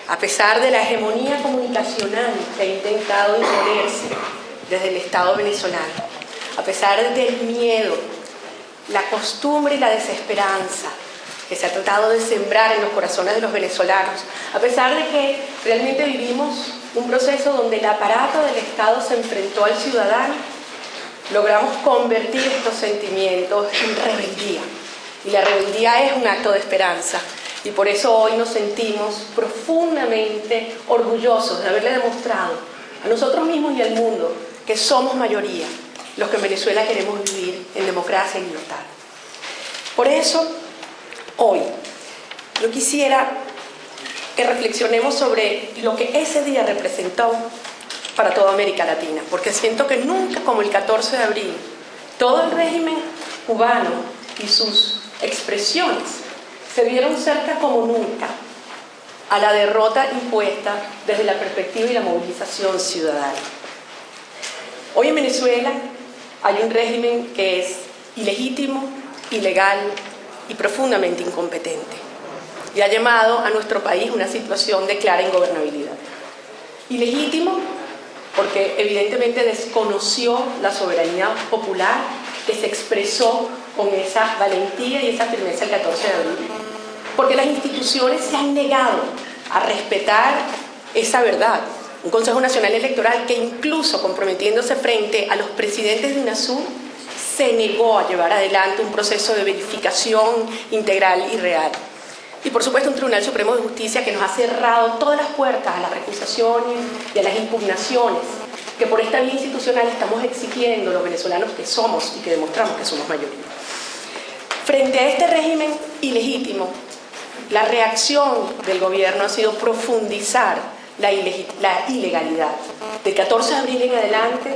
a pesar de la hegemonía comunicacional que ha intentado imponerse desde el Estado venezolano, a pesar del miedo, la costumbre y la desesperanza que se ha tratado de sembrar en los corazones de los venezolanos, a pesar de que realmente vivimos un proceso donde el aparato del Estado se enfrentó al ciudadano, logramos convertir estos sentimientos en rebeldía. Y la rebeldía es un acto de esperanza. Y por eso hoy nos sentimos profundamente orgullosos de haberle demostrado a nosotros mismos y al mundo que somos mayoría los que en Venezuela queremos vivir en democracia y libertad. Por eso, hoy, yo quisiera que reflexionemos sobre lo que ese día representó para toda América Latina, porque siento que nunca como el 14 de abril, todo el régimen cubano y sus expresiones se vieron cerca como nunca a la derrota impuesta desde la perspectiva y la movilización ciudadana. Hoy en Venezuela hay un régimen que es ilegítimo, ilegal y profundamente incompetente, y ha llamado a nuestro país una situación de clara ingobernabilidad. Ilegítimo porque evidentemente desconoció la soberanía popular que se expresó con esa valentía y esa firmeza el 14 de abril. Porque las instituciones se han negado a respetar esa verdad. Un Consejo Nacional Electoral que incluso comprometiéndose frente a los presidentes de UNASUR se negó a llevar adelante un proceso de verificación integral y real. Y por supuesto un Tribunal Supremo de Justicia que nos ha cerrado todas las puertas a las recusaciones y a las impugnaciones que por esta vía institucional estamos exigiendo los venezolanos que somos y que demostramos que somos mayoría. Frente a este régimen ilegítimo, la reacción del gobierno ha sido profundizar la ilegalidad. Del 14 de abril en adelante,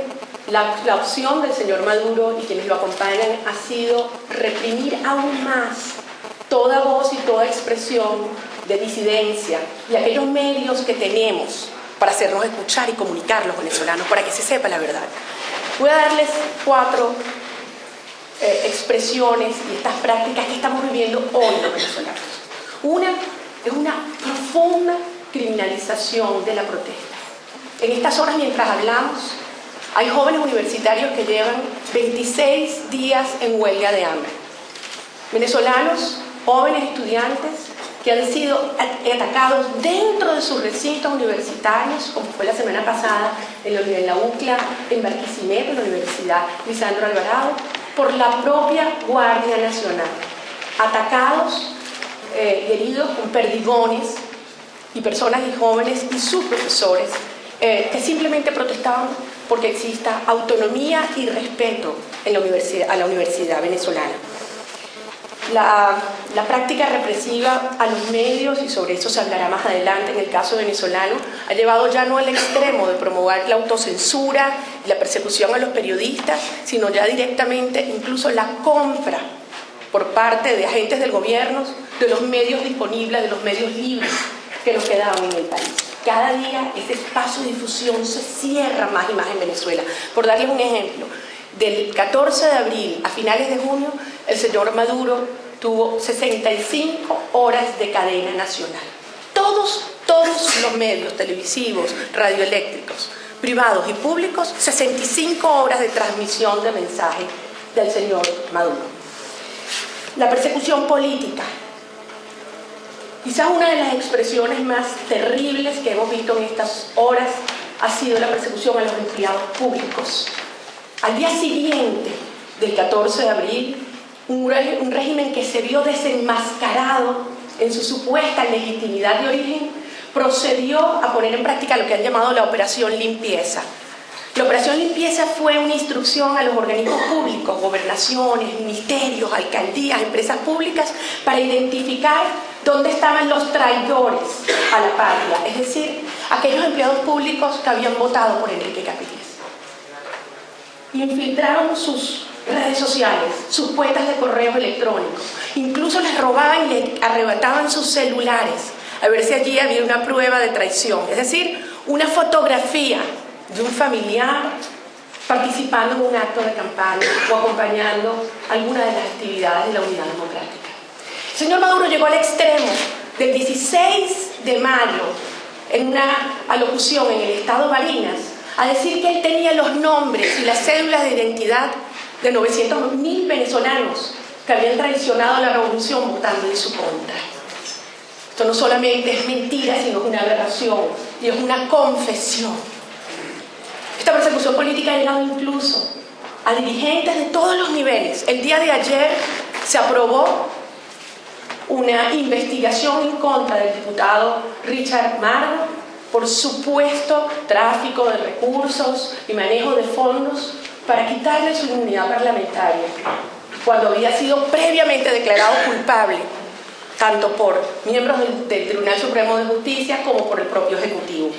la opción del señor Maduro y quienes lo acompañan ha sido reprimir aún más toda voz y toda expresión de disidencia y aquellos medios que tenemos para hacernos escuchar y comunicar los venezolanos, para que se sepa la verdad. Voy a darles 4 expresiones y estas prácticas que estamos viviendo hoy los venezolanos. Una es una profunda criminalización de la protesta. En estas horas, mientras hablamos, hay jóvenes universitarios que llevan 26 días en huelga de hambre. Venezolanos, jóvenes estudiantes que han sido atacados dentro de sus recintos universitarios, como fue la semana pasada en la UCLA, en Barquisimeto, en la Universidad Lisandro Alvarado, por la propia Guardia Nacional. Atacados y heridos con perdigones, y personas y jóvenes y sus profesores que simplemente protestaban porque exista autonomía y respeto en a la universidad venezolana. La práctica represiva a los medios, y sobre eso se hablará más adelante en el caso venezolano, ha llevado ya no al extremo de promover la autocensura y la persecución a los periodistas, sino ya directamente incluso la compra por parte de agentes del gobierno de los medios disponibles, de los medios libres que nos quedaban en el país. Cada día ese espacio de difusión se cierra más y más en Venezuela. Por darles un ejemplo, del 14 de abril a finales de junio, el señor Maduro tuvo 65 horas de cadena nacional. Todos los medios televisivos, radioeléctricos, privados y públicos, 65 horas de transmisión de mensaje del señor Maduro. La persecución política. Quizás una de las expresiones más terribles que hemos visto en estas horas ha sido la persecución a los empleados públicos. Al día siguiente del 14 de abril, un régimen que se vio desenmascarado en su supuesta legitimidad de origen, procedió a poner en práctica lo que han llamado la Operación Limpieza. La Operación Limpieza fue una instrucción a los organismos públicos, gobernaciones, ministerios, alcaldías, empresas públicas, para identificar dónde estaban los traidores a la patria, es decir, aquellos empleados públicos que habían votado por Enrique Capriles. Infiltraron sus redes sociales, sus cuentas de correos electrónicos, incluso les robaban y les arrebataban sus celulares a ver si allí había una prueba de traición, es decir, una fotografía de un familiar participando en un acto de campaña o acompañando alguna de las actividades de la Unidad Democrática. El señor Maduro llegó al extremo del 16 de mayo en una alocución en el estado Barinas a decir que él tenía los nombres y las cédulas de identidad de 900.000 venezolanos que habían traicionado la revolución votando en su contra. Esto no solamente es mentira, sino es una aberración y es una confesión. Esta persecución política ha llegado incluso a dirigentes de todos los niveles. El día de ayer se aprobó una investigación en contra del diputado Richard Mardo por supuesto tráfico de recursos y manejo de fondos para quitarle su inmunidad parlamentaria, cuando había sido previamente declarado culpable, tanto por miembros del Tribunal Supremo de Justicia como por el propio Ejecutivo.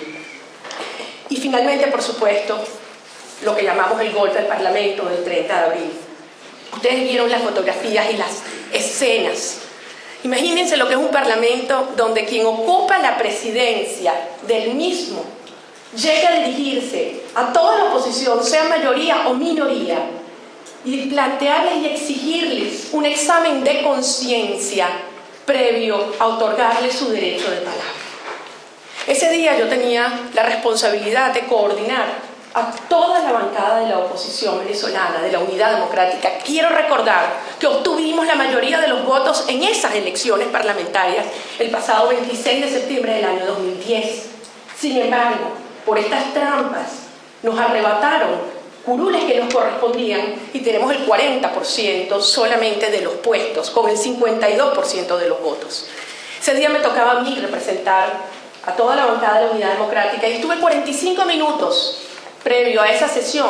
Y finalmente, por supuesto, lo que llamamos el golpe al Parlamento del 30 de abril. Ustedes vieron las fotografías y las escenas. Imagínense lo que es un Parlamento donde quien ocupa la presidencia del mismo llega a dirigirse a toda la oposición, sea mayoría o minoría, y plantearles y exigirles un examen de conciencia previo a otorgarles su derecho de palabra. Ese día yo tenía la responsabilidad de coordinar a toda la bancada de la oposición venezolana, de la Unidad Democrática. Quiero recordar que obtuvimos la mayoría de los votos en esas elecciones parlamentarias el pasado 26 de septiembre del año 2010. Sin embargo, por estas trampas nos arrebataron curules que nos correspondían y tenemos el 40% solamente de los puestos, con el 52% de los votos. Ese día me tocaba a mí representar a toda la bancada de la Unidad Democrática y estuve 45 minutos previo a esa sesión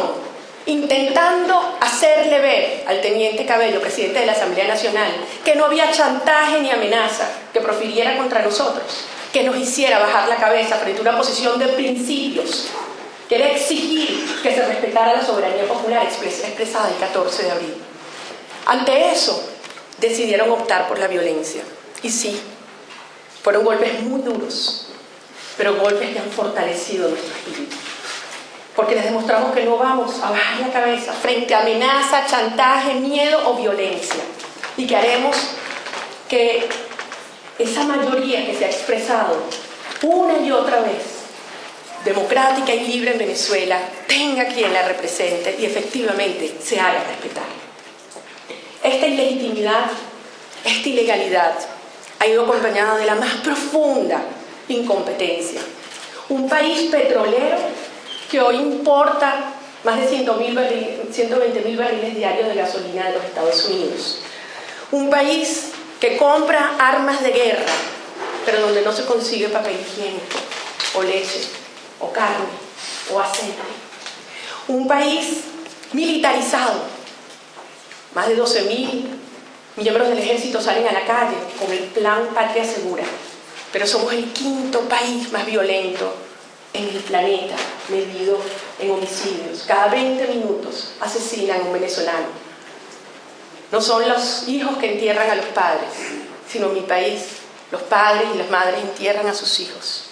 intentando hacerle ver al teniente Cabello, presidente de la Asamblea Nacional, que no había chantaje ni amenaza que profiriera contra nosotros, que nos hiciera bajar la cabeza frente a una posición de principios, que era exigir que se respetara la soberanía popular expresada el 14 de abril. Ante eso, decidieron optar por la violencia. Y sí, fueron golpes muy duros, pero golpes que han fortalecido nuestro espíritu. Porque les demostramos que no vamos a bajar la cabeza frente a amenaza, chantaje, miedo o violencia. Y que haremos que esa mayoría que se ha expresado una y otra vez, democrática y libre en Venezuela, tenga quien la represente y efectivamente se haga respetar. Esta ilegitimidad, esta ilegalidad ha ido acompañada de la más profunda incompetencia. Un país petrolero que hoy importa más de 120.000 barriles diarios de gasolina de los Estados Unidos. Un país que compra armas de guerra, pero donde no se consigue papel higiénico, o leche, o carne, o aceite. Un país militarizado. Más de 12.000 miembros del ejército salen a la calle con el plan Patria Segura, pero somos el quinto país más violento en el planeta, medido en homicidios. Cada 20 minutos asesinan a un venezolano. No son los hijos que entierran a los padres, sino en mi país, los padres y las madres entierran a sus hijos.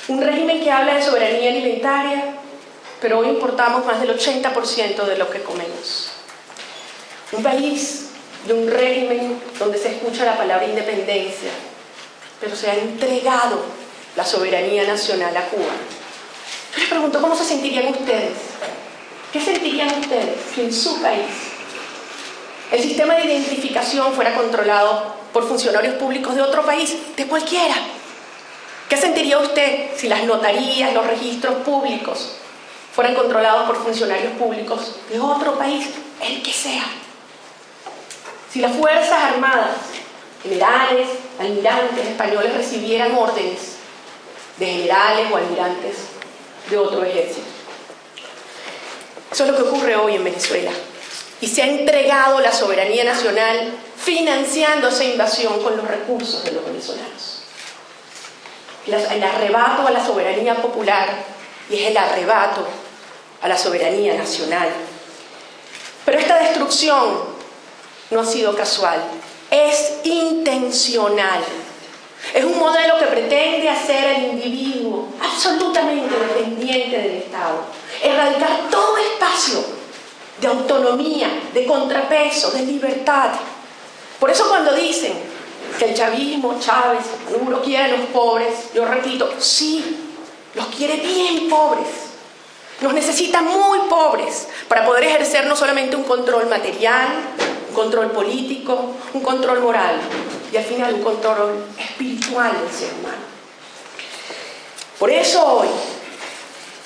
Un régimen que habla de soberanía alimentaria, pero hoy importamos más del 80% de lo que comemos. Un país de un régimen donde se escucha la palabra independencia, pero se ha entregado la soberanía nacional a Cuba. Yo les pregunto, ¿cómo se sentirían ustedes? ¿Qué sentirían ustedes si en su país el sistema de identificación fuera controlado por funcionarios públicos de otro país, de cualquiera? ¿Qué sentiría usted si las notarías, los registros públicos fueran controlados por funcionarios públicos de otro país, el que sea? Si las Fuerzas Armadas, generales, almirantes españoles recibieran órdenes de generales o almirantes de otro ejército. Eso es lo que ocurre hoy en Venezuela. Y se ha entregado la soberanía nacional financiando esa invasión con los recursos de los venezolanos. El arrebato a la soberanía popular y es el arrebato a la soberanía nacional. Pero esta destrucción no ha sido casual, es intencional. Es un modelo que pretende hacer al individuo absolutamente dependiente del Estado, erradicar todo espacio de autonomía, de contrapeso, de libertad. Por eso cuando dicen que el chavismo, Chávez, Maduro quiere a los pobres, yo repito, sí, los quiere bien pobres. Nos necesita muy pobres para poder ejercer no solamente un control material, un control político, un control moral y al final un control espiritual del ser humano. Por eso hoy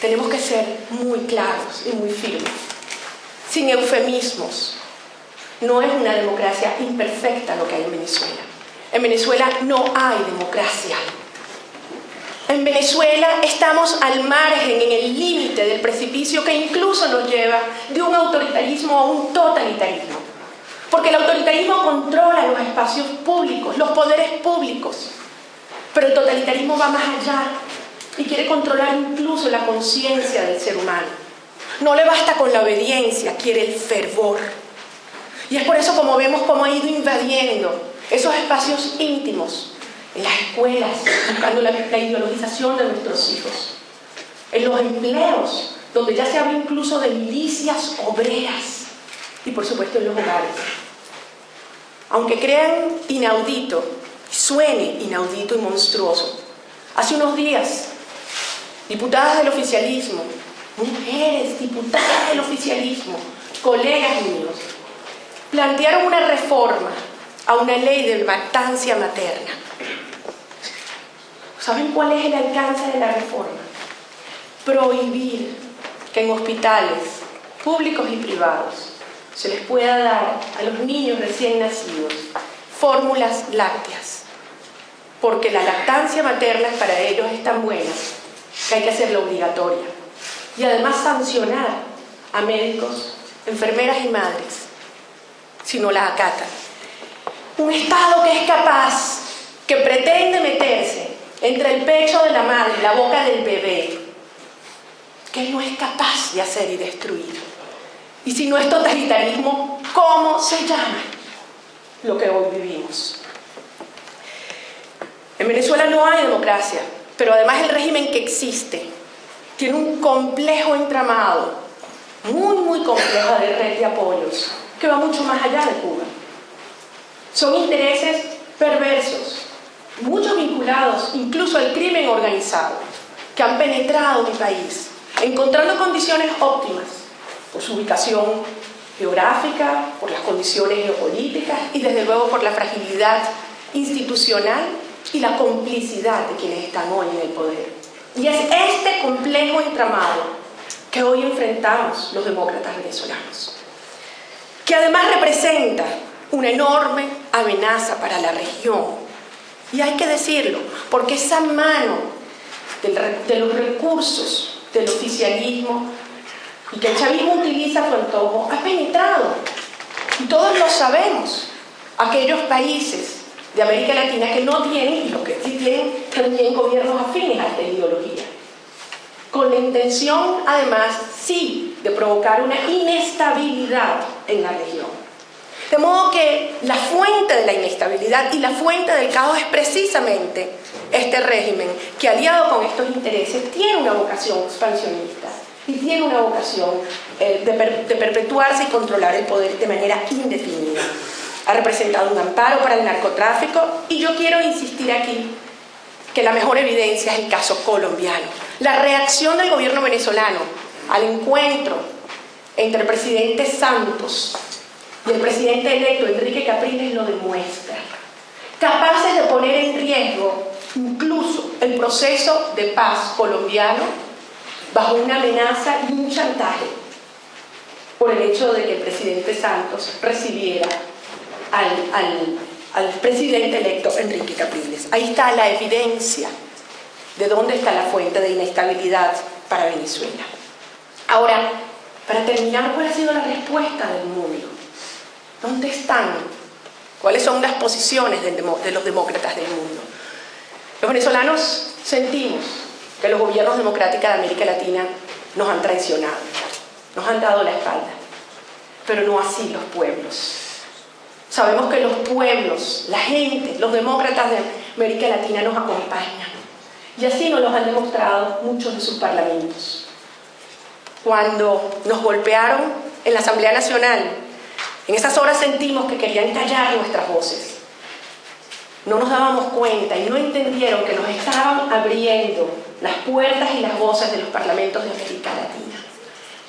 tenemos que ser muy claros y muy firmes, sin eufemismos. No es una democracia imperfecta lo que hay en Venezuela. En Venezuela no hay democracia. En Venezuela estamos al margen, en el límite del precipicio que incluso nos lleva de un autoritarismo a un totalitarismo. Porque el autoritarismo controla los espacios públicos, los poderes públicos. Pero el totalitarismo va más allá y quiere controlar incluso la conciencia del ser humano. No le basta con la obediencia, quiere el fervor. Y es por eso como vemos cómo ha ido invadiendo esos espacios íntimos, en las escuelas, buscando la ideologización de nuestros hijos, en los empleos, donde ya se habla incluso de milicias obreras, y por supuesto en los hogares. Aunque crean inaudito, suene inaudito y monstruoso, hace unos días, diputadas del oficialismo, mujeres diputadas del oficialismo, colegas míos, plantearon una reforma a una ley de lactancia materna. ¿Saben cuál es el alcance de la reforma? Prohibir que en hospitales públicos y privados se les pueda dar a los niños recién nacidos fórmulas lácteas, porque la lactancia materna para ellos es tan buena que hay que hacerla obligatoria. Y además sancionar a médicos, enfermeras y madres si no la acatan. Un Estado que es capaz, que pretende meterse entre el pecho de la madre y la boca del bebé, que no es capaz de hacer y destruir. Y si no es totalitarismo, ¿cómo se llama lo que hoy vivimos? En Venezuela no hay democracia, pero además el régimen que existe tiene un complejo entramado, muy complejo de red de apoyos, que va mucho más allá de Cuba. Son intereses perversos, muchos vinculados incluso al crimen organizado, que han penetrado mi país, encontrando condiciones óptimas por su ubicación geográfica, por las condiciones geopolíticas y desde luego por la fragilidad institucional y la complicidad de quienes están hoy en el poder. Y es este complejo entramado que hoy enfrentamos los demócratas venezolanos, que además representa una enorme amenaza para la región. Y hay que decirlo, porque esa mano de los recursos del oficialismo y que el chavismo utiliza a su antojo ha penetrado, y todos lo sabemos, aquellos países de América Latina que no tienen, y los que sí tienen también gobiernos afines a esta ideología, con la intención además sí de provocar una inestabilidad en la región. De modo que la fuente de la inestabilidad y la fuente del caos es precisamente este régimen que, aliado con estos intereses, tiene una vocación expansionista y tiene una vocación de perpetuarse y controlar el poder de manera indefinida. Ha representado un amparo para el narcotráfico y yo quiero insistir aquí que la mejor evidencia es el caso colombiano. La reacción del gobierno venezolano al encuentro entre el presidente Santos y el presidente electo Enrique Capriles lo demuestra. Capaces de poner en riesgo incluso el proceso de paz colombiano bajo una amenaza y un chantaje por el hecho de que el presidente Santos recibiera al presidente electo Enrique Capriles. Ahí está la evidencia de dónde está la fuente de inestabilidad para Venezuela. Ahora, para terminar, ¿cuál ha sido la respuesta del mundo? ¿Dónde están? ¿Cuáles son las posiciones de los demócratas del mundo? Los venezolanos sentimos que los gobiernos democráticos de América Latina nos han traicionado, nos han dado la espalda, pero no así los pueblos. Sabemos que los pueblos, la gente, los demócratas de América Latina nos acompañan, y así nos lo han demostrado muchos de sus parlamentos. Cuando nos golpearon en la Asamblea Nacional, en esas horas sentimos que querían callar nuestras voces. no nos dábamos cuenta y no entendieron que nos estaban abriendo las puertas y las voces de los parlamentos de América Latina.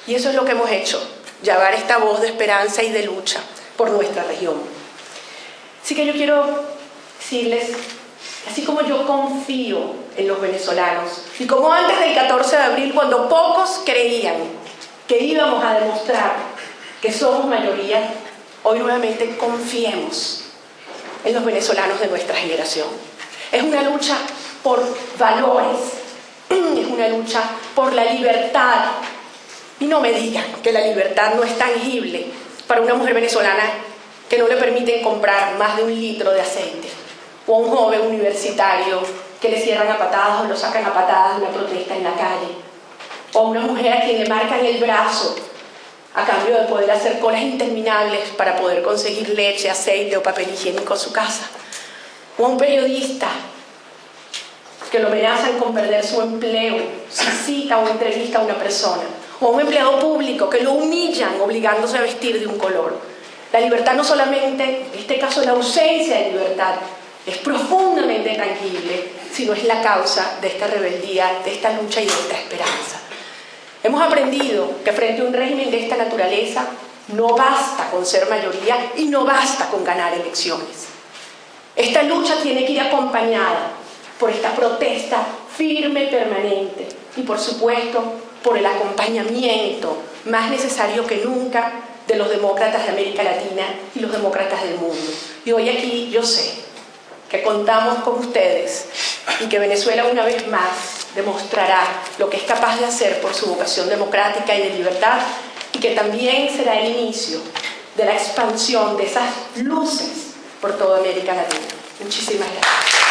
Y eso es lo que hemos hecho, llevar esta voz de esperanza y de lucha por nuestra región. Así que yo quiero decirles, así como yo confío en los venezolanos, y como antes del 14 de abril, cuando pocos creían que íbamos a demostrar que somos mayoría, hoy nuevamente confiemos en los venezolanos de nuestra generación. Es una lucha por valores, es una lucha por la libertad. Y no me digan que la libertad no es tangible para una mujer venezolana que no le permiten comprar más de 1 litro de aceite, o a un joven universitario que le cierran a patadas o lo sacan a patadas de una protesta en la calle, o a una mujer a quien le marcan el brazo a cambio de poder hacer colas interminables para poder conseguir leche, aceite o papel higiénico a su casa, o a un periodista que lo amenazan con perder su empleo si cita o entrevista a una persona, o a un empleado público que lo humillan obligándose a vestir de un color. La libertad no solamente, en este caso la ausencia de libertad, es profundamente tangible, sino es la causa de esta rebeldía, de esta lucha y de esta esperanza. Hemos aprendido que frente a un régimen de esta naturaleza no basta con ser mayoría y no basta con ganar elecciones. Esta lucha tiene que ir acompañada por esta protesta firme y permanente y, por supuesto, por el acompañamiento más necesario que nunca de los demócratas de América Latina y los demócratas del mundo. Y hoy aquí yo sé que contamos con ustedes y que Venezuela una vez más demostrará lo que es capaz de hacer por su vocación democrática y de libertad, y que también será el inicio de la expansión de esas luces por toda América Latina. Muchísimas gracias.